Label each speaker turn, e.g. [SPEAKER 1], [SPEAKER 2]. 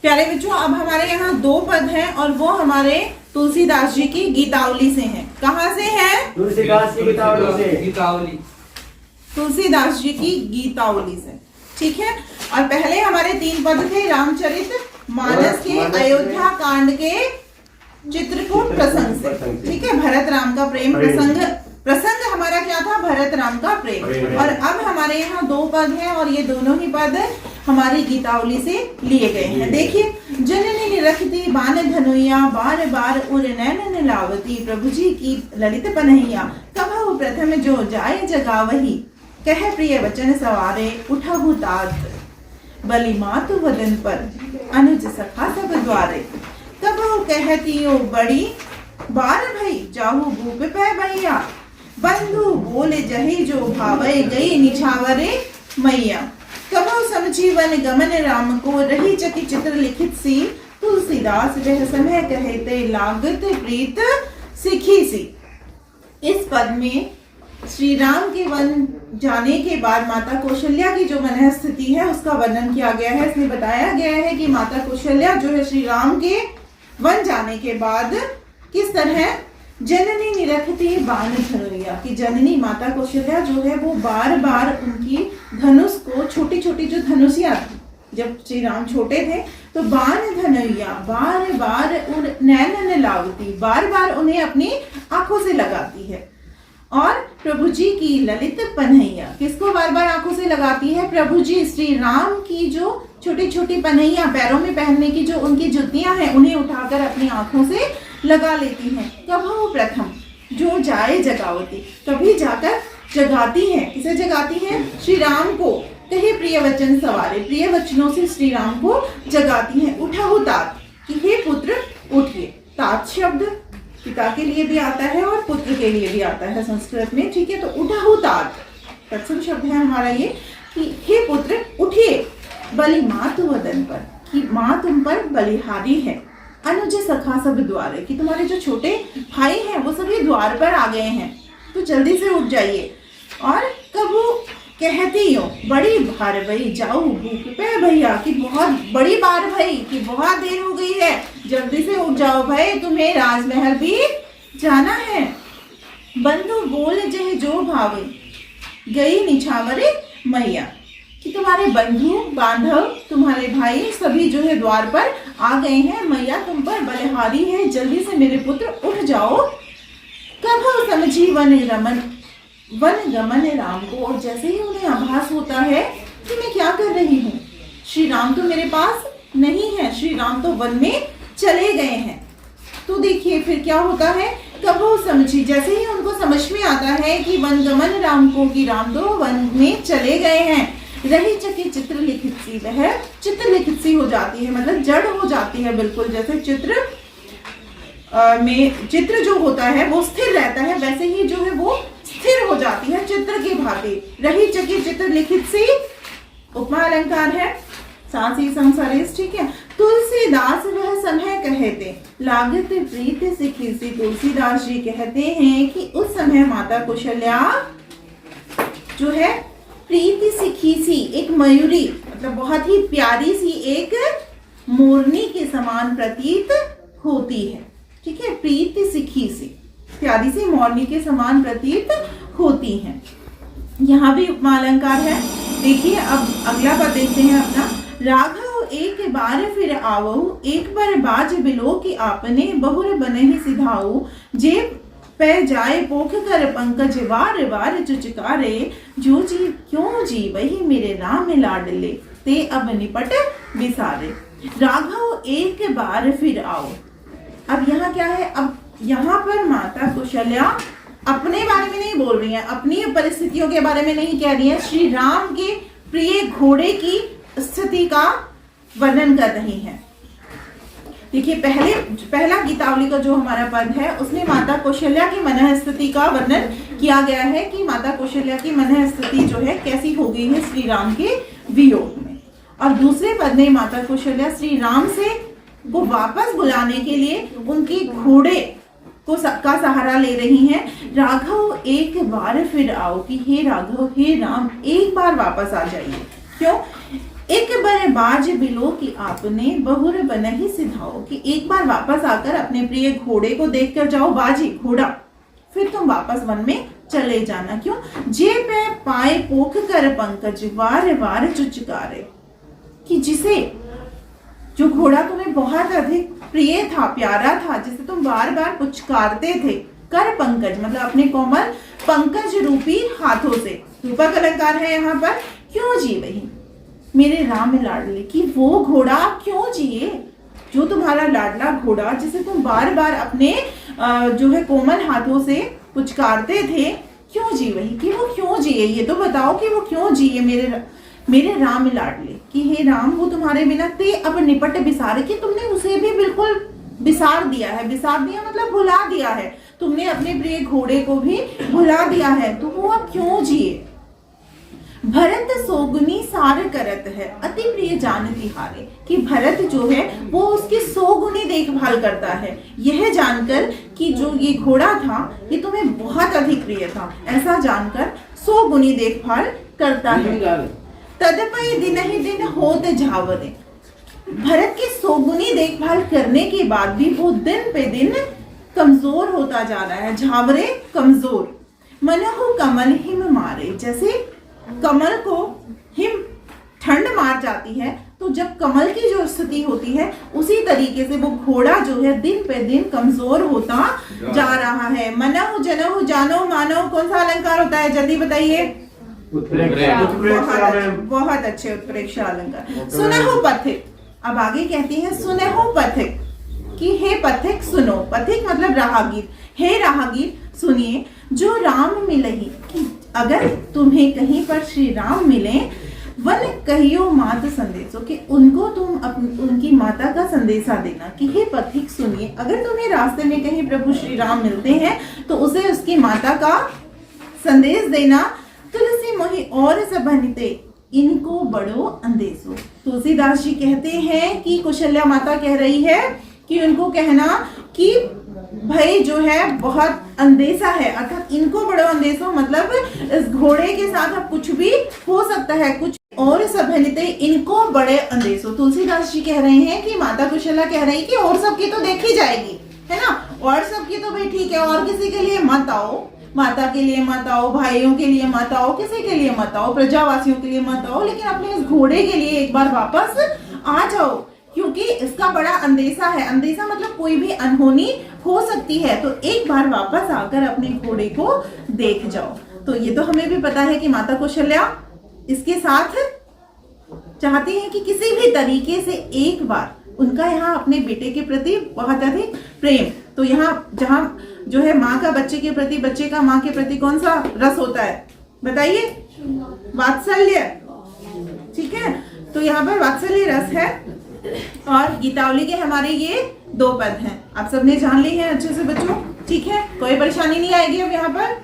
[SPEAKER 1] प्यारे बच्चों, अब हमारे यहाँ दो पद हैं और वो हमारे तुलसीदास जी की गीतावली से हैं। कहाँ से हैं?
[SPEAKER 2] तुलसीदास की गीतावली से।
[SPEAKER 3] गीतावली
[SPEAKER 1] तुलसीदास जी की गीतावली से, ठीक है। और पहले हमारे तीन पद थे रामचरित मानस के अयोध्या कांड के चित्रकूट प्रसंग से, ठीक है। भरत राम का प्रेम प्रसंग हमारा क्या था? भरत राम का प्रेम। और अब हमारे यहाँ दो पद हैं और ये दोनों ही पद हमारी गीतावली से लिए गए हैं। देखिए, जननी निरखती बान धनुया, बार बार उर नैन लावती, प्रभु जी की ललित पनहिया, कबहु प्रथम जो जाए जगावही, कह प्रिय वचन सवारे, उठहु तात, बलि मातु वदन पर, अनुज सखा सब द्वारे, कबहु कहतियो बड़ी, बार भई जाहु भूप पै भैया, बंधु बोले जही जो भावे, गई निछावरे मैया, कबहु समझी वन गमन राम को, रही चकी चित्र लिखित सी, तुलसीदास वह समय कहते, लागत प्रीत सिखी सी। इस पद में श्री राम के वन जाने के बाद माता कौशल्या की जो मन स्थिति है उसका वर्णन किया गया है। इसमें बताया गया है कि माता कौशल्या जो है श्री राम के वन जाने के बाद किस तरह जननी निरखती बाण धनुया, की जननी माता कौशल्या जो है वो बार बार उनकी धनुष को, छोटी छोटी जो धनुषियां थी जब श्री राम छोटे थे, तो बाण धनुया बार बार उन नैन लावती, बार बार उन्हें अपनी आंखों से लगाती है। और प्रभु जी की ललित पनहिया, किसको बार बार आंखों से लगाती है? प्रभु जी, श्री राम की जो छोटी छोटी पनहिया, पैरों में पहनने की जो उनकी जुतियां हैं, उन्हें उठाकर अपनी आंखों से लगा लेती हैं। कबहु प्रथम जो जाए जगावती, कभी जाकर जगाती हैं। किसे जगाती हैं? श्री राम को। कहे प्रिय वचन सवारे, प्रिय वचनों से श्री राम को जगाती हैं। उठहु तात, कि हे पुत्र उठिए। तात शब्द पिता के लिए भी आता है और पुत्र के लिए भी आता है संस्कृत में, ठीक है। तो उठहु तात तत्सम शब्द है हमारा ये, कि हे पुत्र उठिए, बलि मातु वदन पर, कि माँ तुम पर बलिहारी है, अनुज सखा सब द्वारे, कि तुम्हारे जो छोटे भाई हैं वो सभी द्वार पर आ गए हैं, तो जल्दी से उठ जाइए। और कबू कहती हो बड़ी बार भई जाऊ भूख पे भैया, कि बहुत बड़ी बार भई, कि बहुत देर हो गई है, जल्दी से उठ जाओ भाई, तुम्हें राजमहल भी जाना है। बंधु बोल जह जो भावे, गई निछावरे मैया, कि तुम्हारे बंधु बांधव, तुम्हारे भाई सभी जो है द्वार पर आ गए हैं, मैया तुम पर बलिहारी है, जल्दी से मेरे पुत्र उठ जाओ। कबहु समझी वन गमन राम को, और जैसे ही उन्हें आभास होता है कि मैं क्या कर रही हूँ, श्री राम तो मेरे पास नहीं है, श्री राम तो वन में चले गए हैं। तो देखिए फिर क्या होता है, कबहु समझी, जैसे ही उनको समझ में आता है कि वन गमन राम को, कि राम तो वन में चले गए हैं, रही चकी चित्र लिखित सी, वह चित्र लिखित सी हो जाती है, मतलब जड़ हो जाती है बिल्कुल। जैसे चित्र में चित्र जो होता है वो स्थिर रहता है, वैसे ही जो है वो स्थिर हो जाती है चित्र की भांति। रही चकी चित्र लिखित सी उपमा अलंकार है, सांसी संसारेश, ठीक है। तुलसीदास वह समय कहते, लागत प्रीत सिखी सी, तुलसीदास जी कहते हैं कि उस समय माता कौशल्या जो है प्रीति सिखी सी, एक मयूरी, मतलब बहुत ही प्यारी सी एक मोरनी के समान प्रतीत होती है, ठीक है। प्रीति सिखी सी, प्यारी सी मोरनी के समान प्रतीत होती हैं। यहाँ भी उपमा अलंकार है। देखिए अब अगला पद देखते हैं अपना। राघव एक बार फिर आवहु, एक बार बाज बिलो की आपने, बहुर बनहि सिधाऊ, जे पै जाए पोख कर पंकज, वार वार चुचकारे, जो जी क्यों जी वही मेरे नाम लाडले, ते अब निपट बिसारे। राघव एक बार फिर आओ। अब यहाँ क्या है, अब यहाँ पर माता कौशल्या अपने बारे में नहीं बोल रही है, अपनी परिस्थितियों के बारे में नहीं कह रही है, श्री राम के प्रिय घोड़े की स्थिति का वर्णन कर रही है। देखिए पहला गीतावली का जो हमारा पद है उसमें माता कौशल्या की मन स्थिति का वर्णन किया गया है, कि माता कौशल्या की मन स्थिति जो है कैसी हो गई है श्री राम के वियोग में। और दूसरे पद में माता कौशल्या श्री राम से को वापस बुलाने के लिए उनके घोड़े को का सहारा ले रही हैं। राघव एक बार फिर आओ, कि हे राघव, हे राम, एक बार वापस आ जाइए। क्यों? एक बार बाज बिलो कि आपने बहुर बनहि सिधाओ, कि एक बार वापस आकर अपने प्रिय घोड़े को देख कर जाओ, बाजी घोड़ा, फिर तुम वापस वन में चले जाना। क्यों? जे पे पाए पोख कर पंकज वार वार चुचकारे, कि जिसे जो घोड़ा तुम्हें बहुत अधिक प्रिय था, प्यारा था, जिसे तुम बार बार पुचकारते थे, कर पंकज मतलब अपने कोमल पंकज रूपी हाथों से, रूपक अलंकार है यहाँ पर, क्यों जी वही मेरे राम लाडले, कि वो घोड़ा क्यों जिए, जो तुम्हारा लाडला घोड़ा जिसे तुम बार बार अपने जो है कोमल हाथों से पुचकारते थे, क्यों जी वही, कि वो क्यों जिए, ये तो बताओ कि वो क्यों जिए मेरे राम लाडले, कि हे राम वो तुम्हारे बिना ते अब निपट बिसारे, कि तुमने उसे भी बिल्कुल बिसार दिया है, बिसार दिया मतलब भुला दिया है, तुमने अपने प्रिय घोड़े को भी भुला दिया है, तो वो अब क्यों जिए। भरत सोगुनी सार करत है अति प्रिय जान तिहारे, कि भरत जो है वो उसकी सोगुनी देखभाल करता है, यह जानकर कि जो ये घोड़ा था ये तुम्हें बहुत अधिक प्रिय था, ऐसा जानकर सोगुनी देखभाल करता है। तदपि दिन ही दिन होत झावरे, भरत की सोगुनी देखभाल करने के बाद भी वो दिन पे दिन कमजोर होता जा रहा है, झावरे कमजोर। मनहु कमल हिम मारे, जैसे कमल को हिम ठंड मार जाती है, तो जब कमल की जो स्थिति होती है उसी तरीके से वो घोड़ा जो है दिन पे दिन कमजोर होता जा रहा है। मनहु जनहु जानो मानो कौन सा अलंकार होता है, जल्दी बताइए। बहुत अच्छे, उत्प्रेक्षा अलंकार। सुनहु पथिक, अब आगे कहती है सुनहु पथिक, कि हे पथिक सुनो, पथिक मतलब राहगीर, हे राहगीर सुनिए, जो राम मिलही, कि अगर तुम्हें कहीं पर श्री राम मिले, वन कहियो मात संदेशो, कि उनको तुम उनकी माता का संदेशा देना, कि हे पथिक सुनिए, अगर तुम्हें रास्ते में कहीं प्रभु श्री राम मिलते हैं तो उसे उसकी माता का संदेश देना। तुलसी मोहि और सबनिते इनको बड़ो अंदेशो, तुलसीदास जी कहते हैं कि कौशल्या माता कह रही है कि उनको कहना कि भाई जो है बहुत अंदेशा है, अर्थात इनको बड़ो अंदेशो मतलब इस घोड़े के साथ अब कुछ भी हो सकता है, कुछ और सभनिते इनको बड़े अंदेशो। तुलसीदास जी कह रहे हैं कि माता कौशल्या कह रही कि और सबकी तो देखी जाएगी, है ना, और सबकी तो भाई ठीक है, और किसी के लिए मत आओ, माता के लिए मत आओ, भाइयों के लिए मत आओ, किसी के लिए मत आओ, प्रजावासियों के लिए मत आओ, लेकिन अपने इस घोड़े के लिए एक बार वापस आ जाओ, क्योंकि इसका बड़ा अंदेशा है। अंदेशा मतलब कोई भी अनहोनी हो सकती है, तो एक बार वापस आकर अपने घोड़े को देख जाओ। तो ये तो हमें भी पता है कि माता कौशल्या इसके साथ चाहती है कि किसी भी तरीके से एक बार उनका यहाँ अपने बेटे के प्रति बहुत अधिक प्रेम, तो यहाँ जहाँ जो है माँ का बच्चे के प्रति, बच्चे का माँ के प्रति कौन सा रस होता है बताइए, वात्सल्य, ठीक है, तो यहाँ पर वात्सल्य रस है। और गीतावली के हमारे ये 2 पद हैं, आप सबने जान ली है अच्छे से बच्चों, ठीक है, कोई परेशानी नहीं आएगी अब यहाँ पर।